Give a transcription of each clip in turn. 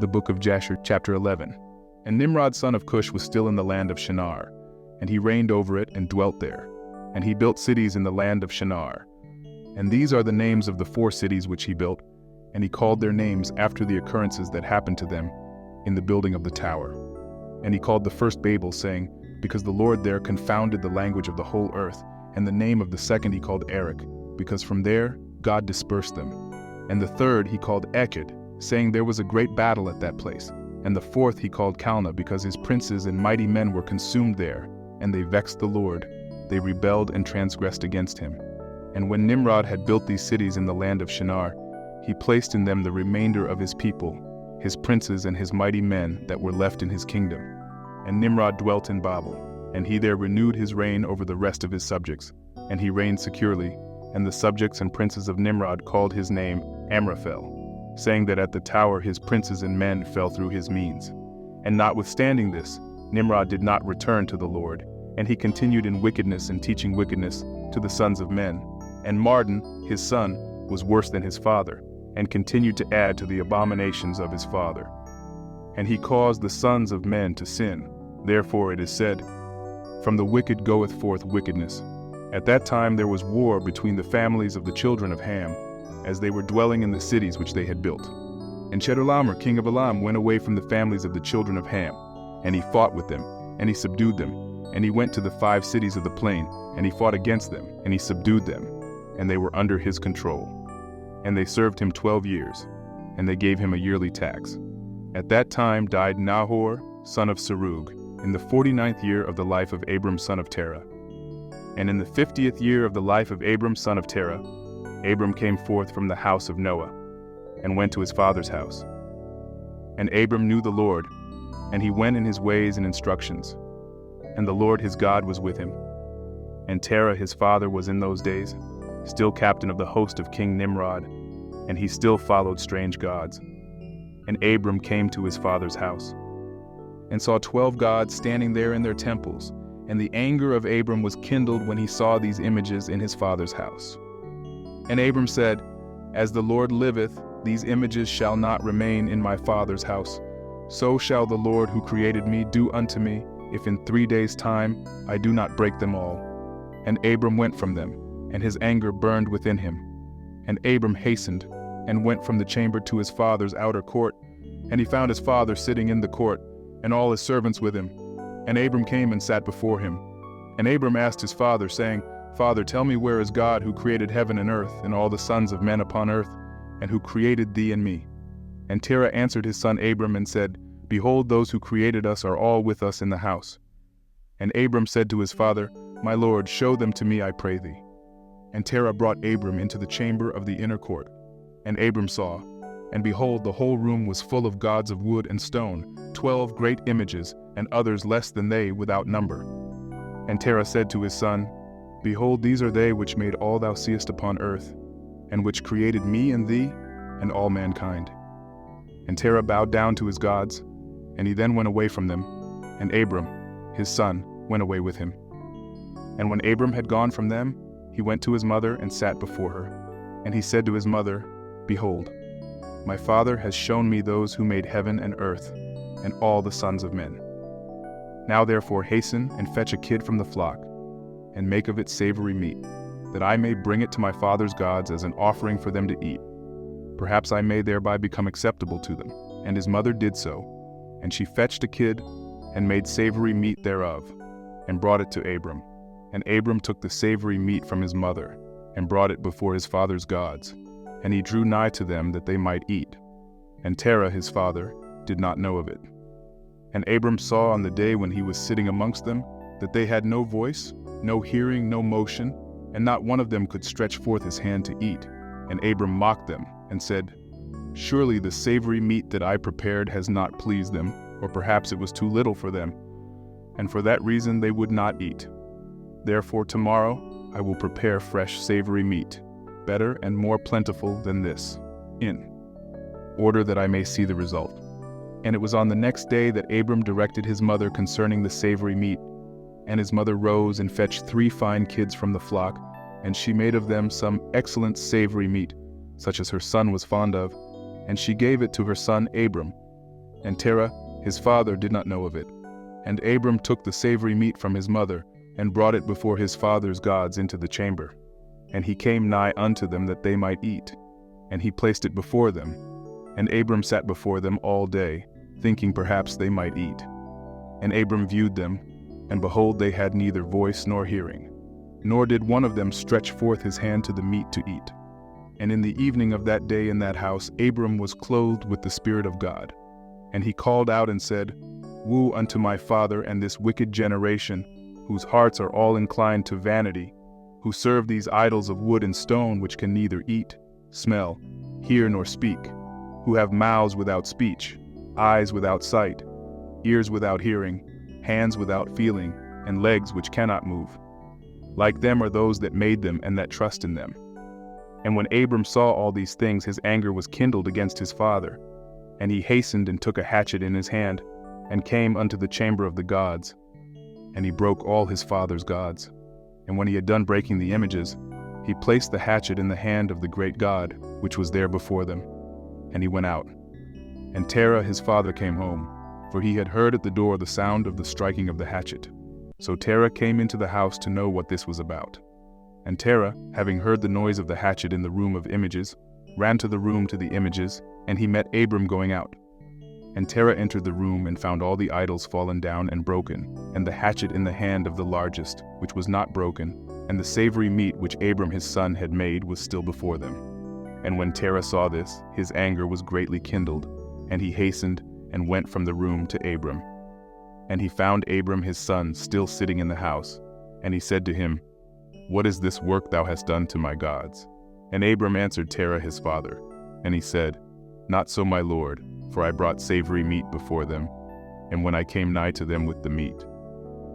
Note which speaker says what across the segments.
Speaker 1: The book of Jasher, chapter 11. And Nimrod son of Cush was still in the land of Shinar, and he reigned over it and dwelt there. And he built cities in the land of Shinar. And these are the names of the 4 cities which he built, and he called their names after the occurrences that happened to them in the building of the tower. And he called the first Babel, saying, because the Lord there confounded the language of the whole earth, and the name of the second he called Erech, because from there God dispersed them. And the third he called Hatchet, saying there was a great battle at that place. And the fourth he called Calneh, because his princes and mighty men were consumed there, and they vexed the Lord. They rebelled and transgressed against him. And when Nimrod had built these cities in the land of Shinar, he placed in them the remainder of his people, his princes and his mighty men that were left in his kingdom. And Nimrod dwelt in Babel, and he there renewed his reign over the rest of his subjects, and he reigned securely, and the subjects and princes of Nimrod called his name Amraphel, saying that at the tower his princes and men fell through his means. And notwithstanding this, Nimrod did not return to the Lord, and he continued in wickedness and teaching wickedness to the sons of men. And Mardon, his son, was worse than his father, and continued to add to the abominations of his father. And he caused the sons of men to sin. Therefore it is said, from the wicked goeth forth wickedness. At that time there was war between the families of the children of Ham, as they were dwelling in the cities which they had built. And Chedorlaomer king of Elam went away from the families of the children of Ham, and he fought with them, and he subdued them. And he went to the 5 cities of the plain, and he fought against them, and he subdued them, and they were under his control. And they served him 12 years, and they gave him a yearly tax. At that time died Nahor, son of Serug, in the 49th year of the life of Abram son of Terah. And in the 50th year of the life of Abram son of Terah, Abram came forth from the house of Noah, and went to his father's house. And Abram knew the Lord, and he went in his ways and instructions. And the Lord his God was with him. And Terah his father was in those days still captain of the host of King Nimrod, and he still followed strange gods. And Abram came to his father's house, and saw 12 gods standing there in their temples, and the anger of Abram was kindled when he saw these images in his father's house. And Abram said, as the Lord liveth, these images shall not remain in my father's house. So shall the Lord who created me do unto me, if in 3 days' time I do not break them all. And Abram went from them, and his anger burned within him. And Abram hastened, and went from the chamber to his father's outer court, and he found his father sitting in the court, and all his servants with him. And Abram came and sat before him. And Abram asked his father, saying, Father, tell me, where is God who created heaven and earth, and all the sons of men upon earth, and who created thee and me? And Terah answered his son Abram and said, Behold, those who created us are all with us in the house. And Abram said to his father, My lord, show them to me, I pray thee. And Terah brought Abram into the chamber of the inner court. And Abram saw, and behold, the whole room was full of gods of wood and stone, 12 great images, and others less than they without number. And Terah said to his son, Behold, these are they which made all thou seest upon earth, and which created me and thee, and all mankind. And Terah bowed down to his gods, and he then went away from them, and Abram, his son, went away with him. And when Abram had gone from them, he went to his mother and sat before her. And he said to his mother, Behold, my father has shown me those who made heaven and earth, and all the sons of men. Now therefore hasten and fetch a kid from the flock, and make of it savory meat, that I may bring it to my father's gods as an offering for them to eat. Perhaps I may thereby become acceptable to them. And his mother did so, and she fetched a kid, and made savory meat thereof, and brought it to Abram. And Abram took the savory meat from his mother, and brought it before his father's gods, and he drew nigh to them that they might eat. And Terah his father did not know of it. And Abram saw on the day when he was sitting amongst them, that they had no voice, no hearing, no motion, and not one of them could stretch forth his hand to eat. And Abram mocked them, and said, Surely the savory meat that I prepared has not pleased them, or perhaps it was too little for them, and for that reason they would not eat. Therefore tomorrow I will prepare fresh savory meat, better and more plentiful than this, in order that I may see the result. And it was on the next day that Abram directed his mother concerning the savory meat. And his mother rose and fetched 3 fine kids from the flock, and she made of them some excellent savory meat, such as her son was fond of, and she gave it to her son Abram, and Terah, his father, did not know of it. And Abram took the savory meat from his mother, and brought it before his father's gods into the chamber. And he came nigh unto them that they might eat, and he placed it before them. And Abram sat before them all day, thinking perhaps they might eat. And Abram viewed them, and behold, they had neither voice nor hearing, nor did one of them stretch forth his hand to the meat to eat. And in the evening of that day in that house Abram was clothed with the Spirit of God. And he called out and said, Woe unto my father and this wicked generation, whose hearts are all inclined to vanity, who serve these idols of wood and stone, which can neither eat, smell, hear nor speak, who have mouths without speech, eyes without sight, ears without hearing, hands without feeling, and legs which cannot move. Like them are those that made them and that trust in them. And when Abram saw all these things, his anger was kindled against his father. And he hastened and took a hatchet in his hand, and came unto the chamber of the gods. And he broke all his father's gods. And when he had done breaking the images, he placed the hatchet in the hand of the great God, which was there before them. And he went out. And Terah his father came home, for he had heard at the door the sound of the striking of the hatchet. So Terah came into the house to know what this was about. And Terah, having heard the noise of the hatchet in the room of images, ran to the room to the images, and he met Abram going out. And Terah entered the room and found all the idols fallen down and broken, and the hatchet in the hand of the largest, which was not broken, and the savory meat which Abram his son had made was still before them. And when Terah saw this, his anger was greatly kindled, and he hastened and went from the room to Abram. And he found Abram his son still sitting in the house, and he said to him, What is this work thou hast done to my gods? And Abram answered Terah his father, and he said, Not so, my lord, for I brought savory meat before them, and when I came nigh to them with the meat,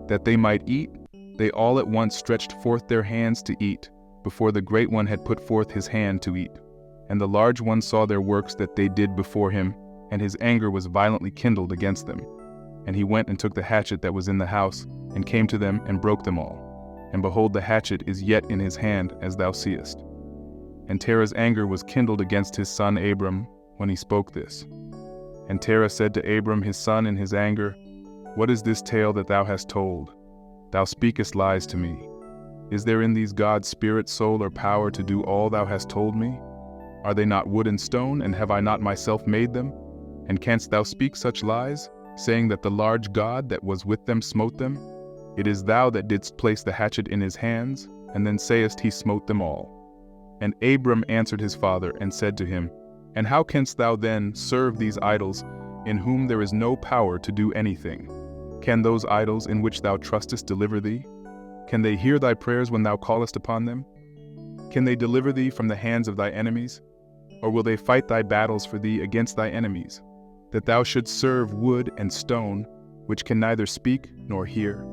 Speaker 1: that they might eat, they all at once stretched forth their hands to eat, before the great one had put forth his hand to eat. And the large one saw their works that they did before him, and his anger was violently kindled against them. And he went and took the hatchet that was in the house, and came to them and broke them all. And behold, the hatchet is yet in his hand, as thou seest. And Terah's anger was kindled against his son Abram when he spoke this. And Terah said to Abram his son in his anger, What is this tale that thou hast told? Thou speakest lies to me. Is there in these gods spirit, soul, or power to do all thou hast told me? Are they not wood and stone, and have I not myself made them? And canst thou speak such lies, saying that the large God that was with them smote them? It is thou that didst place the hatchet in his hands, and then sayest he smote them all. And Abram answered his father, and said to him, And how canst thou then serve these idols, in whom there is no power to do anything? Can those idols in which thou trustest deliver thee? Can they hear thy prayers when thou callest upon them? Can they deliver thee from the hands of thy enemies? Or will they fight thy battles for thee against thy enemies, that thou shouldst serve wood and stone, which can neither speak nor hear?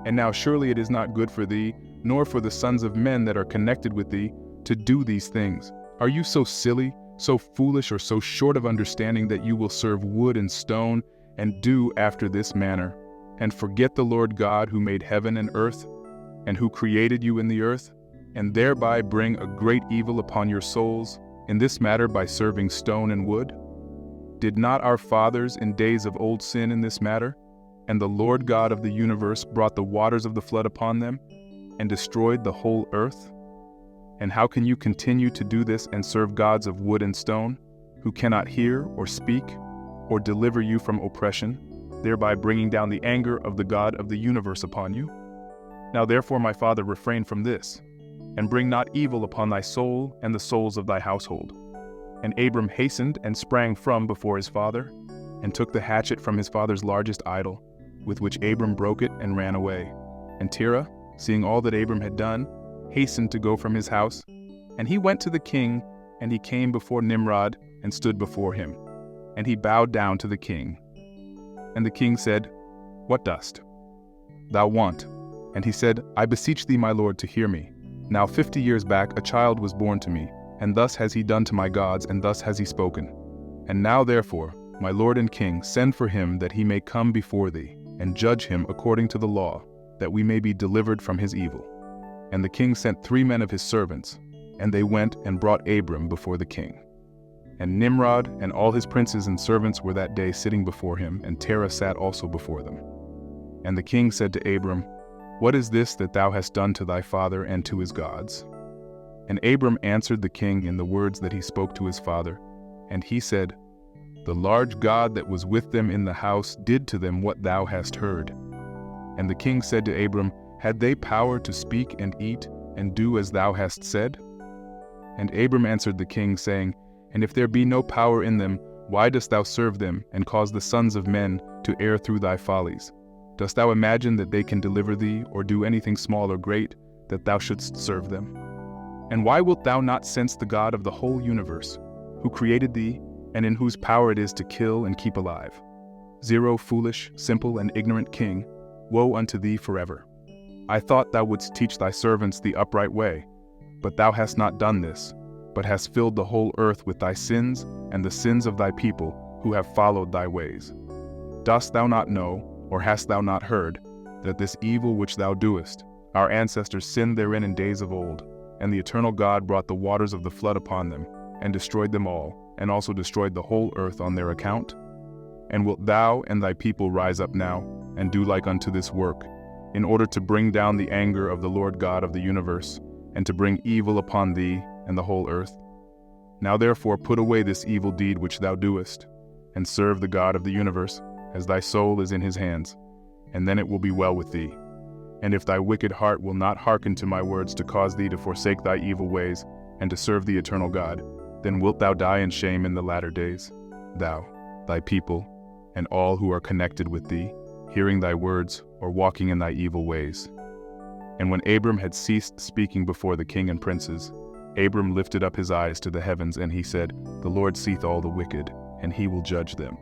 Speaker 1: And now surely it is not good for thee, nor for the sons of men that are connected with thee, to do these things. Are you so silly, so foolish, or so short of understanding that you will serve wood and stone, and do after this manner, and forget the Lord God who made heaven and earth, and who created you in the earth, and thereby bring a great evil upon your souls, in this matter by serving stone and wood? Did not our fathers in days of old sin in this matter? And the Lord God of the universe brought the waters of the flood upon them, and destroyed the whole earth? And how can you continue to do this and serve gods of wood and stone, who cannot hear or speak, or deliver you from oppression, thereby bringing down the anger of the God of the universe upon you? Now therefore, my father, refrain from this, and bring not evil upon thy soul and the souls of thy household. And Abram hastened and sprang from before his father, and took the hatchet from his father's largest idol, with which Abram broke it and ran away. And Terah, seeing all that Abram had done, hastened to go from his house. And he went to the king, and he came before Nimrod, and stood before him. And he bowed down to the king. And the king said, What dost thou want? And he said, I beseech thee, my lord, to hear me. Now 50 years back a child was born to me, and thus has he done to my gods, and thus has he spoken. And now therefore, my lord and king, send for him that he may come before thee, and judge him according to the law, that we may be delivered from his evil. And the king sent 3 men of his servants, and they went and brought Abram before the king. And Nimrod and all his princes and servants were that day sitting before him, and Terah sat also before them. And the king said to Abram, "What is this that thou hast done to thy father and to his gods?" And Abram answered the king in the words that he spoke to his father. And he said, "The large God that was with them in the house did to them what thou hast heard." And the king said to Abram, "Had they power to speak and eat, and do as thou hast said?" And Abram answered the king, saying, "And if there be no power in them, why dost thou serve them, and cause the sons of men to err through thy follies? Dost thou imagine that they can deliver thee, or do anything small or great, that thou shouldst serve them? And why wilt thou not sense the God of the whole universe, who created thee, and in whose power it is to kill and keep alive? Zero, foolish, simple, and ignorant king, woe unto thee forever. I thought thou wouldst teach thy servants the upright way, but thou hast not done this, but hast filled the whole earth with thy sins and the sins of thy people who have followed thy ways. Dost thou not know, or hast thou not heard, that this evil which thou doest, our ancestors sinned therein in days of old, and the eternal God brought the waters of the flood upon them, and destroyed them all, and also destroyed the whole earth on their account? And wilt thou and thy people rise up now, and do like unto this work, in order to bring down the anger of the Lord God of the universe, and to bring evil upon thee and the whole earth? Now therefore put away this evil deed which thou doest, and serve the God of the universe, as thy soul is in his hands, and then it will be well with thee. And if thy wicked heart will not hearken to my words to cause thee to forsake thy evil ways, and to serve the eternal God, then wilt thou die in shame in the latter days, thou, thy people, and all who are connected with thee, hearing thy words, or walking in thy evil ways." And when Abram had ceased speaking before the king and princes, Abram lifted up his eyes to the heavens, and he said, "The Lord seeth all the wicked, and he will judge them."